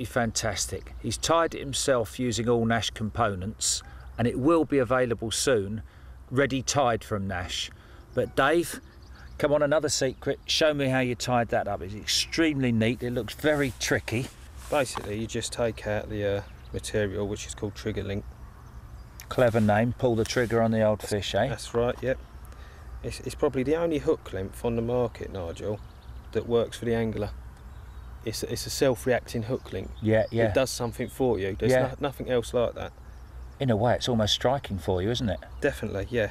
Fantastic. He's tied it himself using all NASH components, and it will be available soon, ready tied from NASH. But Dave, come on, another secret. Show me how you tied that up. It's extremely neat. It looks very tricky. Basically, you just take out the material, which is called Triggalink. Clever name. Pull the trigger on the old fish, eh? That's right, yep. It's probably the only hook length on the market, Nigel, that works for the angler. It's a self-reacting hook link. Yeah, yeah. It does something for you. There's nothing else like that. In a way, it's almost striking for you, isn't it? Definitely, yeah.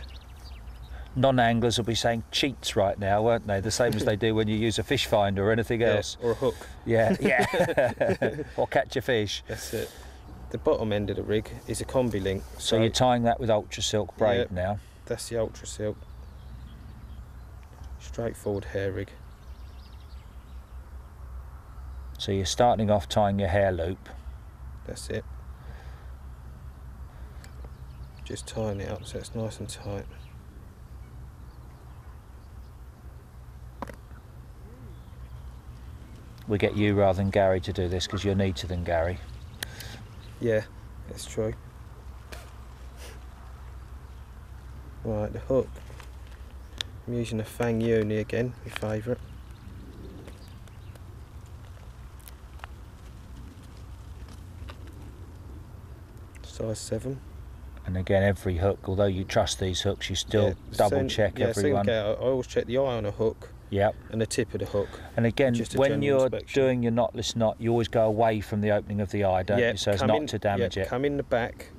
Non-anglers will be saying cheats right now, won't they? The same as they do when you use a fish finder or anything else. Or a hook. Yeah, yeah. Or catch a fish. That's it. The bottom end of the rig is a Combi link. So you're tying that with ultra silk braid now? That's the ultra silk. Straightforward hair rig. So you're starting off tying your hair loop. That's it. Just tying it up so it's nice and tight. We get you rather than Gary to do this because you're neater than Gary. Yeah, that's true. Right, the hook. I'm using a Fang Uni again, my favourite. Size 7. And again, every hook, although you trust these hooks, you still double check everyone. I always check the eye on a hook. Yep. And the tip of the hook. And again, when you're doing your knotless knot, you always go away from the opening of the eye, don't you? So as not to damage it. Come in the back.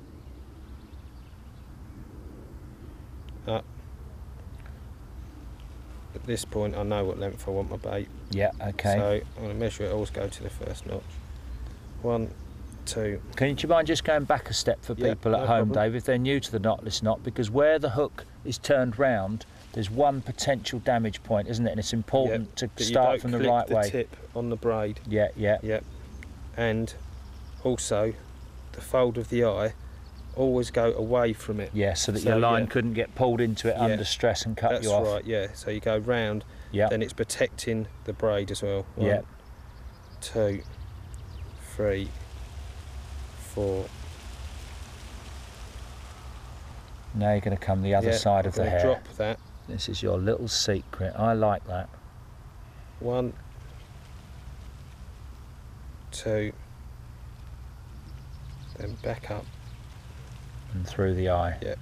Up. At this point, I know what length I want my bait. Yeah, okay. So I'm going to measure it, always go to the first notch. 1, 2. Can you mind just going back a step for people at home, Dave, if they're new to the knotless knot? Because where the hook is turned round, there's one potential damage point, isn't it? And it's important to start from the right way. The tip on the braid. Yeah, yeah. Yeah. And also, the fold of the eye, always go away from it. Yeah, so that your line couldn't get pulled into it under stress and cut you off. That's right, yeah. So you go round, then it's protecting the braid as well. 1, 2, 3, 4. Now you're going to come the other side of the hair. Drop that. This is your little secret. I like that. 1, 2, then back up. And through the eye. Yep.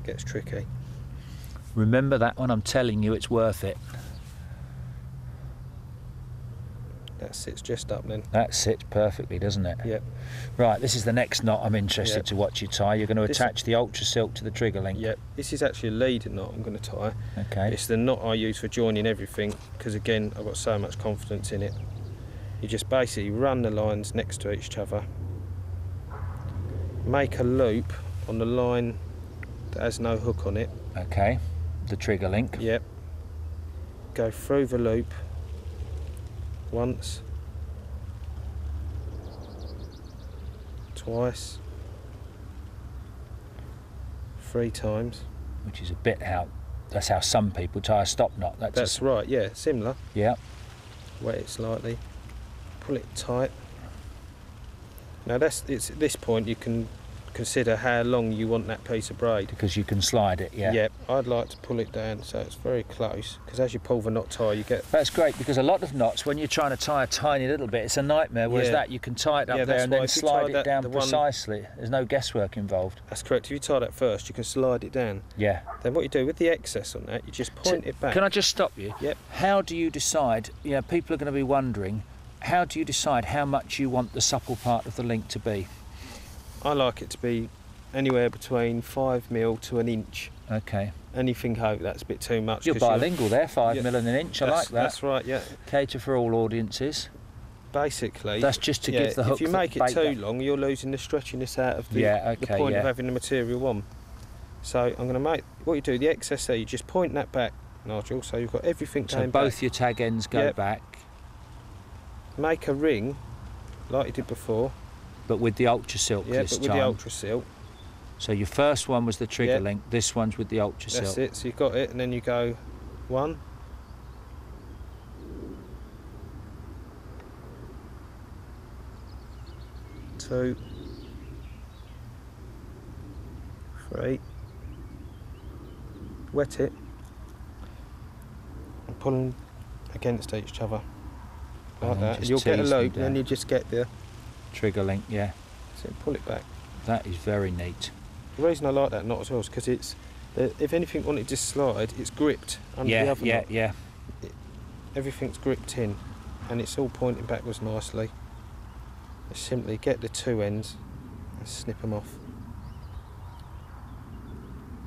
Gets tricky. Remember that one, I'm telling you, it's worth it. That sits just up then. That sits perfectly, doesn't it? Yep. Right, this is the next knot I'm interested to watch you tie. You're going to attach the ultra silk to the Triggalink. Yep. This is actually a leader knot I'm going to tie. Okay. It's the knot I use for joining everything because, again, I've got so much confidence in it. You just basically run the lines next to each other. Make a loop on the line that has no hook on it. Okay. The Triggalink. Yep. Go through the loop once, twice, 3 times. Which is a bit how, that's how some people tie a stop knot. That's right, yeah, similar. Yeah. Wet it slightly, pull it tight. Now it's at this point you can consider how long you want that piece of braid. Because you can slide it, yeah. Yep, I'd like to pull it down so it's very close, because as you pull the knot tie you get... That's great, because a lot of knots, when you're trying to tie a tiny little bit, it's a nightmare, whereas that you can tie it up there and then slide it down precisely. There's no guesswork involved. That's correct. If you tie that first, you can slide it down. Yeah. Then what you do with the excess on that, you just point it back. Can I just stop you? Yep. How do you decide, people are going to be wondering, how do you decide how much you want the supple part of the link to be? I like it to be anywhere between 5mm to 1 inch. Okay. Anything over that's a bit too much. You're bilingual there, 5mm and 1 inch. I like that. That's right, yeah. Cater for all audiences. Basically. That's just to give the hook. If you make it too long, you're losing the stretchiness out of the point of having the material on. So I'm going to make, what you do, the excess there, you just point that back, Nigel, so you've got everything going back. So both your tag ends go back. Make a ring, like you did before. But with the ultra silk this time. Yeah, but with the ultra silk. So your first one was the Triggalink, this one's with the ultra silk. That's it, so you've got it, and then you go 1, 2, 3. Wet it and pull them against each other like that. And you'll get a loop, and then you just get the Triggalink, yeah. So pull it back. That is very neat. The reason I like that knot as well is because it's, if anything wanted to slide, it's gripped under the other knot. Yeah. Everything's gripped in, and it's all pointing backwards nicely. Just simply get the 2 ends and snip them off.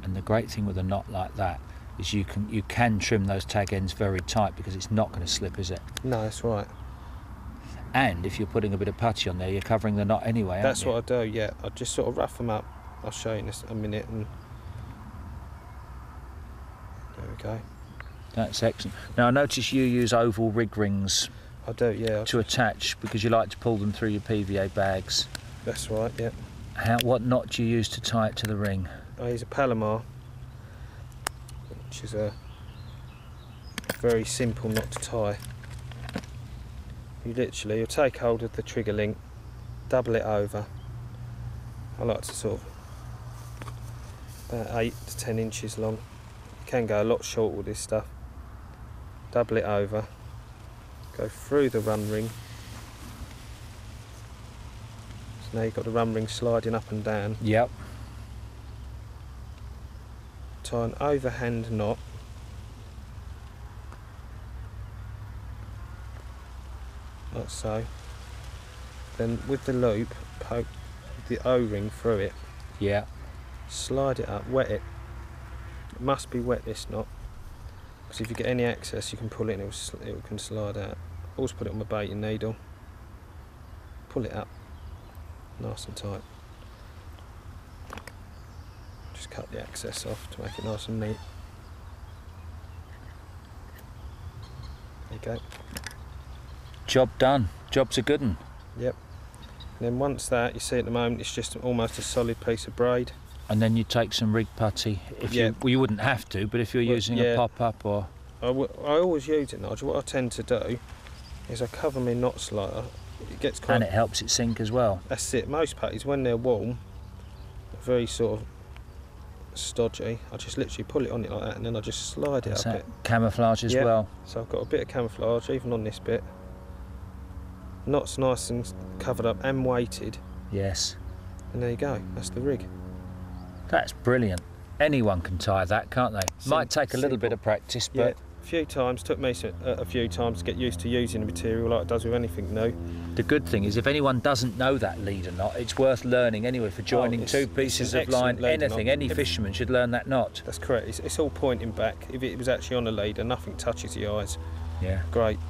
And the great thing with a knot like that is you can trim those tag ends very tight because it's not going to slip, is it? No, that's right. And if you're putting a bit of putty on there, you're covering the knot anyway, That's aren't you? what I do, yeah. I just sort of rough them up. I'll show you in a minute. And there we go. That's excellent. Now I notice you use oval rig rings. I do, yeah. To attach because you like to pull them through your PVA bags. That's right, yeah. What knot do you use to tie it to the ring? I use a Palomar, which is a very simple knot to tie. You'll take hold of the Triggalink, double it over. I like to sort of about 8 to 10 inches long. You can go a lot shorter with this stuff. Double it over, go through the run ring. So now you've got the run ring sliding up and down. Yep. Tie an overhand knot. Like so. Then with the loop, poke the O-ring through it. Yeah. Slide it up, wet it. It must be wet, this knot, because if you get any excess you can pull it and it can slide out. Always put it on my baiting needle. Pull it up nice and tight. Just cut the excess off to make it nice and neat. There you go. Job done. Job's a good one. Yep. And then once that, you see at the moment it's just almost a solid piece of braid. And then you take some rig putty. If you wouldn't have to, but if you're using a pop-up or... I always use it, Nigel. What I tend to do is I cover my knots like it gets quite... And it helps it sink as well. That's it. Most putties, when they're warm, are very sort of stodgy. I just literally pull it on it like that and then I just slide it up it. Camouflage as well. So I've got a bit of camouflage even on this bit. Knots nice and covered up and weighted. Yes. And there you go. That's the rig. That's brilliant. Anyone can tie that, can't they? Might take a little bit of practice, but... Yeah, a few times. Took me a few times to get used to using the material like it does with anything new. The good thing is if anyone doesn't know that leader knot, it's worth learning anyway for joining two pieces of line, anything. Any fisherman should learn that knot. That's correct. It's all pointing back. If it was actually on a leader, nothing touches the eyes. Yeah. Great.